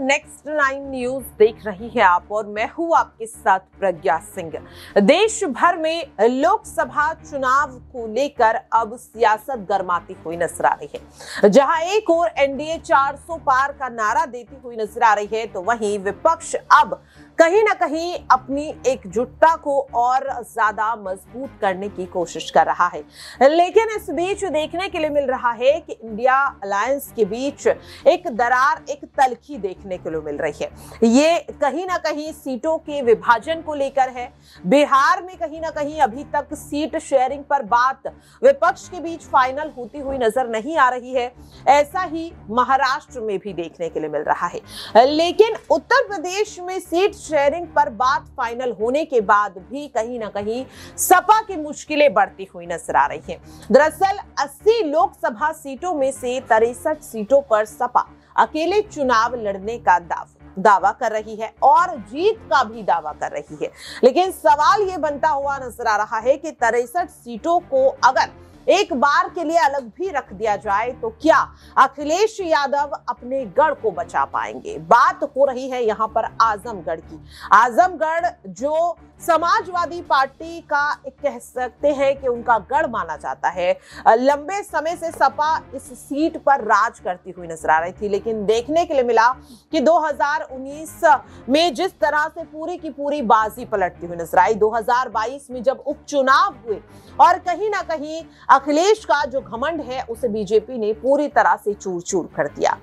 Next 9 news देख रही हैं आप और मैं हूं आपके साथ प्रज्ञा सिंह। देश भर में लोकसभा चुनाव को लेकर अब सियासत गर्माती हुई नजर आ रही है। जहां एक ओर एनडीए 400 पार का नारा देती हुई नजर आ रही है, तो वहीं विपक्ष अब कहीं ना कहीं अपनी एकजुटता को और ज्यादा मजबूत करने की कोशिश कर रहा है। लेकिन इस बीच देखने के लिए मिल रहा है कि इंडिया अलायंस के बीच एक दरार, एक तलखी देखने के लिए मिल रही है। ये कहीं ना कहीं सीटों के विभाजन को लेकर है। बिहार में कहीं ना कहीं अभी तक सीट शेयरिंग पर बात विपक्ष के बीच फाइनल होती हुई नजर नहीं आ रही है। ऐसा ही महाराष्ट्र में भी देखने के लिए मिल रहा है। लेकिन उत्तर प्रदेश में सीट शेयरिंग पर बात फाइनल होने के बाद भी कहीं ना कहीं सपा की मुश्किलें बढ़ती हुई नजर आ रही हैं। दरअसल 80 लोकसभा सीटों में से 63 सीटों पर सपा अकेले चुनाव लड़ने का दावा कर रही है और जीत का भी दावा कर रही है। लेकिन सवाल ये बनता हुआ नजर आ रहा है कि 63 सीटों को अगर एक बार के लिए अलग भी रख दिया जाए तो क्या अखिलेश यादव अपने गढ़ को बचा पाएंगे। बात हो रही है यहाँ पर आजमगढ़ की। आजमगढ़ जो समाजवादी पार्टी का कह सकते हैं कि उनका गढ़ माना जाता है। लंबे समय से सपा इस सीट पर राज करती हुई नजर आ रही थी, लेकिन देखने के लिए मिला कि 2019 में जिस तरह से पूरी की पूरी बाजी पलटती हुई नजर आई, 2022 में जब उपचुनाव हुए और कहीं ना कहीं अखिलेश का जो घमंड है उसे बीजेपी ने पूरी तरह से चूर चूर कर दिया।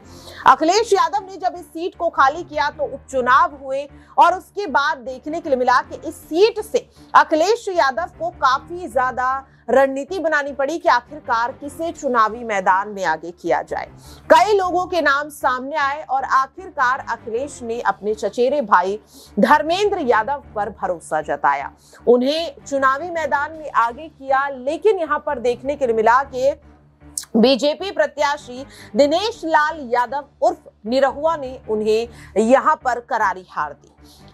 अखिलेश यादव ने जब इस सीट को खाली किया तो उपचुनाव हुए और उसके बाद देखने के लिए मिला कि इस सीट से अखिलेश यादव को काफी ज्यादा रणनीति बनानी पड़ी कि आखिरकार किसे चुनावी मैदान में आगे किया जाए। कई लोगों के नाम सामने आए और आखिरकार अखिलेश ने अपने चचेरे भाई धर्मेंद्र यादव पर भरोसा जताया, उन्हें चुनावी मैदान में आगे किया। लेकिन यहां पर देखने के लिए मिला कि बीजेपी प्रत्याशी दिनेश लाल यादव उर्फ निरहुआ ने उन्हें यहां पर करारी हार दी।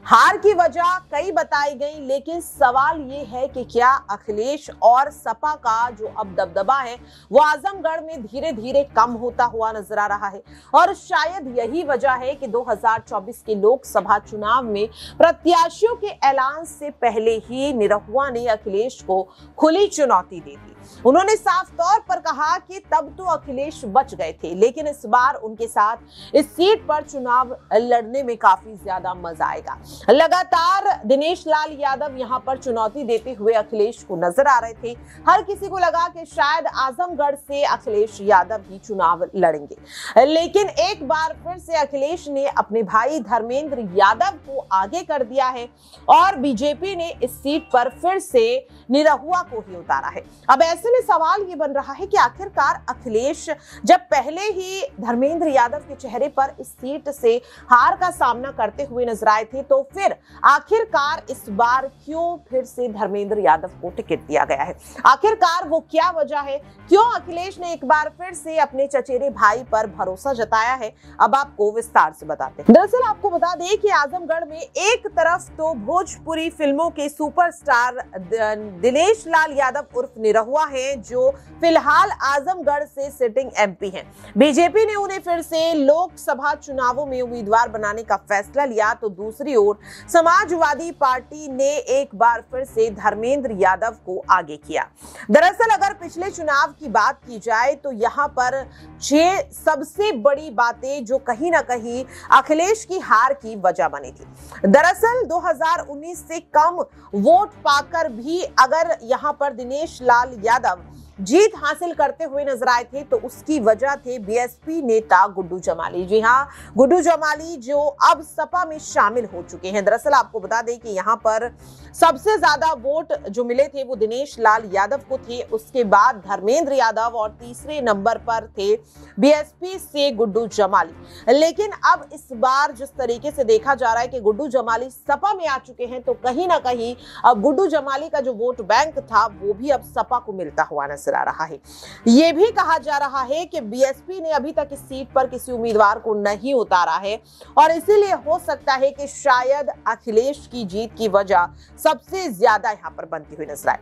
हार की वजह कई बताई गई, लेकिन सवाल ये है कि क्या अखिलेश और सपा का जो अब दबदबा है वो आजमगढ़ में धीरे धीरे कम होता हुआ नजर आ रहा है। और शायद यही वजह है कि 2024 के लोकसभा चुनाव में प्रत्याशियों के ऐलान से पहले ही निरहुआ ने अखिलेश को खुली चुनौती दे दी। उन्होंने साफ तौर पर कहा कि तब तो अखिलेश बच गए थे, लेकिन इस बार उनके साथ इस सीट पर चुनाव लड़ने में काफी ज्यादा मजा आएगा। लगातार दिनेश लाल यादव यहां पर चुनौती देते हुए अखिलेश को नजर आ रहे थे। हर किसी को लगा कि शायद आजमगढ़ से अखिलेश यादव ही चुनाव लड़ेंगे, लेकिन एक बार फिर से अखिलेश ने अपने भाई धर्मेंद्र यादव को आगे कर दिया है और बीजेपी ने इस सीट पर फिर से निरहुआ को ही उतारा है। अब ऐसे में सवाल ये बन रहा है कि आखिरकार अखिलेश जब पहले ही धर्मेंद्र यादव के चेहरे पर इस सीट से हार का सामना करते हुए नजर आए थे, तो फिर आखिरकार इस बार क्यों फिर से धर्मेंद्र यादव को टिकट दिया गया है। आखिरकार वो क्या वजह है, क्यों अखिलेश ने एक बार फिर से अपने चचेरे भाई पर भरोसा जताया है, अब आपको विस्तार से बताते हैं। दरअसल आपको बता दें कि आजमगढ़ में एक तरफ तो भोजपुरी फिल्मों के सुपरस्टार दिनेश लाल यादव उर्फ निरहुआ हैं, जो फिलहाल आजमगढ़ से सिटिंग एमपी हैं। बीजेपी ने उन्हें फिर से लोकसभा चुनावों में उम्मीदवार बनाने का फैसला लिया, तो दूसरी ओर समाजवादी पार्टी ने एक बार फिर से धर्मेंद्र यादव को आगे किया। दरअसल अगर पिछले चुनाव की बात की जाए तो यहां पर 6 सबसे बड़ी बातें जो कहीं ना कहीं अखिलेश की हार की वजह बनी थी। दरअसल 2019 से कम वोट पाकर भी अगर यहां पर दिनेश लाल यादव जीत हासिल करते हुए नजर आए थे, तो उसकी वजह थे बीएसपी नेता गुड्डू जमाली। जी हां, गुड्डू जमाली जो अब सपा में शामिल हो चुके हैं। दरअसल आपको बता दें कि यहां पर सबसे ज्यादा वोट जो मिले थे वो दिनेश लाल यादव को थे, उसके बाद धर्मेंद्र यादव और तीसरे नंबर पर थे बीएसपी से गुड्डू जमाली। लेकिन अब इस बार जिस तरीके से देखा जा रहा है कि गुड्डू जमाली सपा में आ चुके हैं, तो कहीं ना कहीं अब गुड्डू जमाली का जो वोट बैंक था वो भी अब सपा को मिलता हुआ नजर आ रहा है। यह भी कहा जा रहा है कि बीएसपी ने अभी तक इस सीट पर किसी उम्मीदवार को नहीं उतारा है और इसीलिए हो सकता है कि शायद अखिलेश की जीत की वजह सबसे ज्यादा यहां पर बनती हुई नजर आए।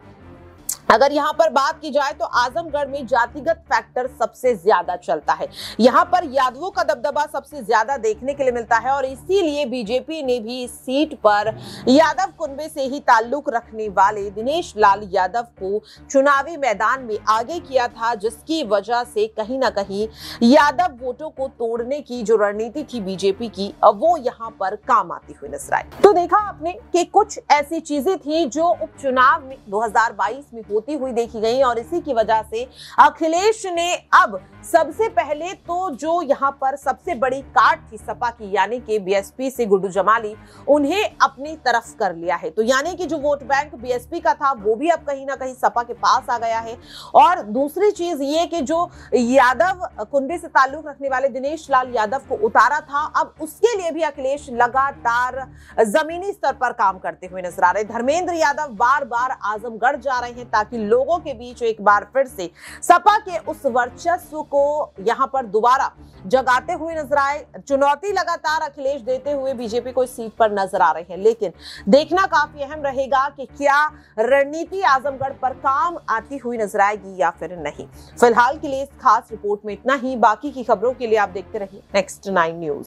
अगर यहाँ पर बात की जाए तो आजमगढ़ में जातिगत फैक्टर सबसे ज्यादा चलता है। यहाँ पर यादवों का दबदबा सबसे ज्यादा देखने के लिए मिलता है और इसीलिए बीजेपी ने भी इस सीट पर यादव कुनबे से ही ताल्लुक रखने वाले दिनेश लाल यादव को चुनावी मैदान में आगे किया था, जिसकी वजह से कहीं ना कहीं यादव वोटों को तोड़ने की जो रणनीति थी बीजेपी की, वो यहाँ पर काम आती हुई नजर आई। तो देखा आपने कि कुछ ऐसी चीजें थी जो उपचुनाव में 2022 में होती हुई देखी गई और इसी की वजह से अखिलेश ने अब सबसे पहले तो जो यहाँ पर सबसे बड़ी कार्ड थी सपा की, यानी कि बीएसपी से गुड्डू जमाली, उन्हें अपनी तरफ कर लिया है। तो यानी कि जो वोट बैंक बीएसपी का था वो भी अब कहीं ना कहीं सपा के पास आ गया है। और दूसरी चीज ये कि जो यादव कुनबे से ताल्लुक रखने वाले दिनेश लाल यादव को उतारा था, अब उसके लिए भी अखिलेश लगातार जमीनी स्तर पर काम करते हुए नजर आ रहे। धर्मेंद्र यादव बार बार आजमगढ़ जा रहे हैं ताकि लोगों के बीच एक बार फिर से सपा के उस वर्चस्व को यहां पर दोबारा जगाते हुए नजर आए। चुनौती लगातार अखिलेश देते हुए बीजेपी को इस सीट पर नजर आ रहे हैं, लेकिन देखना काफी अहम रहेगा कि क्या रणनीति आजमगढ़ पर काम आती हुई नजर आएगी या फिर नहीं। फिलहाल के लिए इस खास रिपोर्ट में इतना ही। बाकी की खबरों के लिए आप देखते रहिए नेक्स्ट 9 न्यूज।